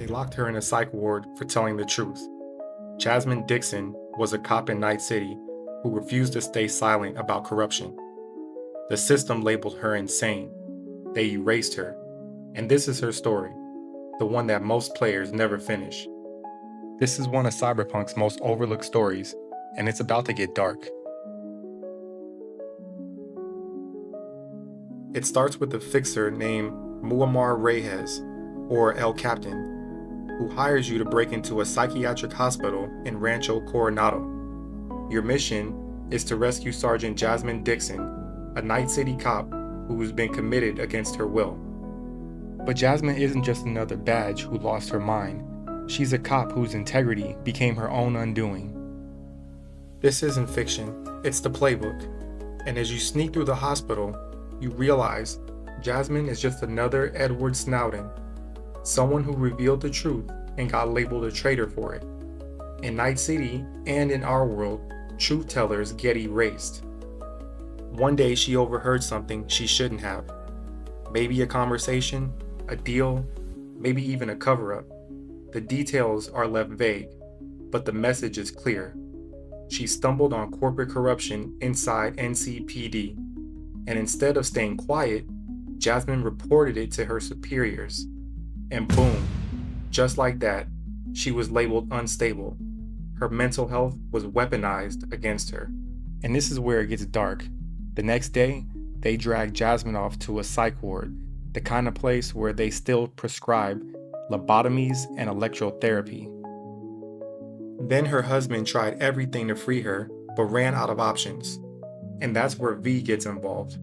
They locked her in a psych ward for telling the truth. Jasmine Dixon was a cop in Night City who refused to stay silent about corruption. The system labeled her insane. They erased her. And this is her story, the one that most players never finish. This is one of Cyberpunk's most overlooked stories, and it's about to get dark. It starts with a fixer named Muammar Reyes, or El Captain, who hires you to break into a psychiatric hospital in Rancho Coronado. Your mission is to rescue Sergeant Jasmine Dixon, a Night City cop who's been committed against her will. But Jasmine isn't just another badge who lost her mind. She's a cop whose integrity became her own undoing. This isn't fiction, it's the playbook. And as you sneak through the hospital, you realize Jasmine is just another Edward Snowden, someone who revealed the truth and got labeled a traitor for it. In Night City and in our world, truth tellers get erased. One day she overheard something she shouldn't have. Maybe a conversation, a deal, maybe even a cover-up. The details are left vague, but the message is clear. She stumbled on corporate corruption inside NCPD, and instead of staying quiet, Jasmine reported it to her superiors. And boom, just like that, she was labeled unstable. Her mental health was weaponized against her. And this is where it gets dark. The next day, they drag Jasmine off to a psych ward, the kind of place where they still prescribe lobotomies and electrotherapy. Then her husband tried everything to free her, but ran out of options. And that's where V gets involved.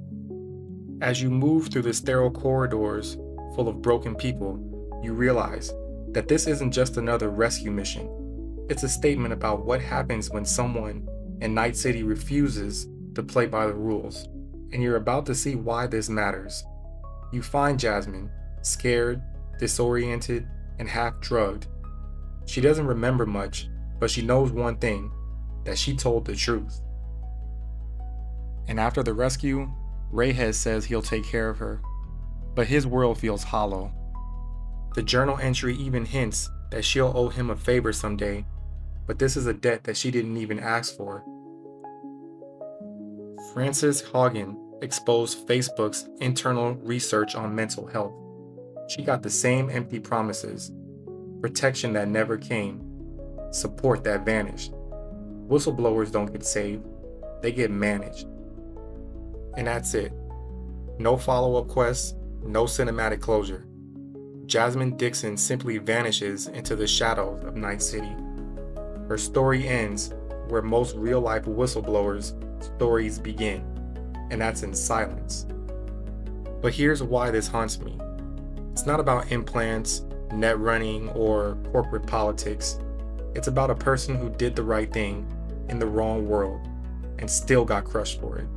As you move through the sterile corridors full of broken people, you realize that this isn't just another rescue mission. It's a statement about what happens when someone in Night City refuses to play by the rules. And you're about to see why this matters. You find Jasmine, scared, disoriented, and half-drugged. She doesn't remember much, but she knows one thing, that she told the truth. And after the rescue, Reyes says he'll take care of her, but his world feels hollow. The journal entry even hints that she'll owe him a favor someday, but this is a debt that she didn't even ask for. Frances Haugen exposed Facebook's internal research on mental health. She got the same empty promises, protection that never came, support that vanished. Whistleblowers don't get saved, they get managed. And that's it. No follow-up quests, no cinematic closure. Jasmine Dixon simply vanishes into the shadows of Night City. Her story ends where most real-life whistleblowers' stories begin, and that's in silence. But here's why this haunts me. It's not about implants, net running, or corporate politics. It's about a person who did the right thing in the wrong world and still got crushed for it.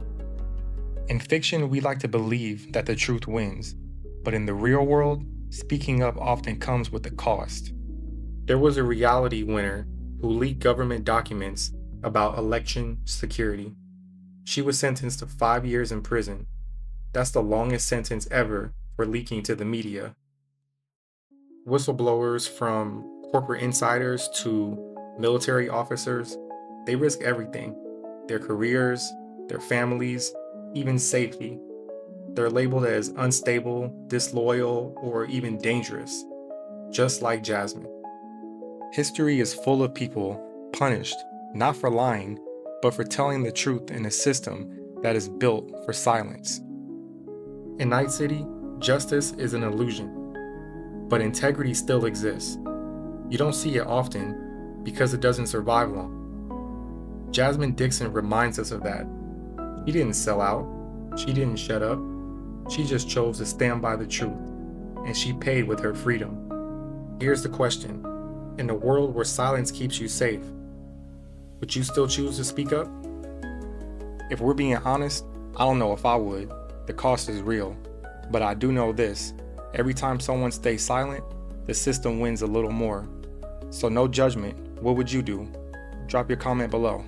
In fiction, we like to believe that the truth wins, but in the real world, speaking up often comes with a cost. There was a reality winner who leaked government documents about election security. She was sentenced to 5 years in prison. That's the longest sentence ever for leaking to the media. Whistleblowers, from corporate insiders to military officers, they risk everything: their careers, their families, even safety. They're labeled as unstable, disloyal, or even dangerous, just like Jasmine. History is full of people punished, not for lying, but for telling the truth in a system that is built for silence. In Night City, justice is an illusion, but integrity still exists. You don't see it often because it doesn't survive long. Jasmine Dixon reminds us of that. She didn't sell out. She didn't shut up. She just chose to stand by the truth, and she paid with her freedom. Here's the question. In a world where silence keeps you safe, would you still choose to speak up? If we're being honest, I don't know if I would. The cost is real. But I do know this. Every time someone stays silent, the system wins a little more. So no judgment. What would you do? Drop your comment below.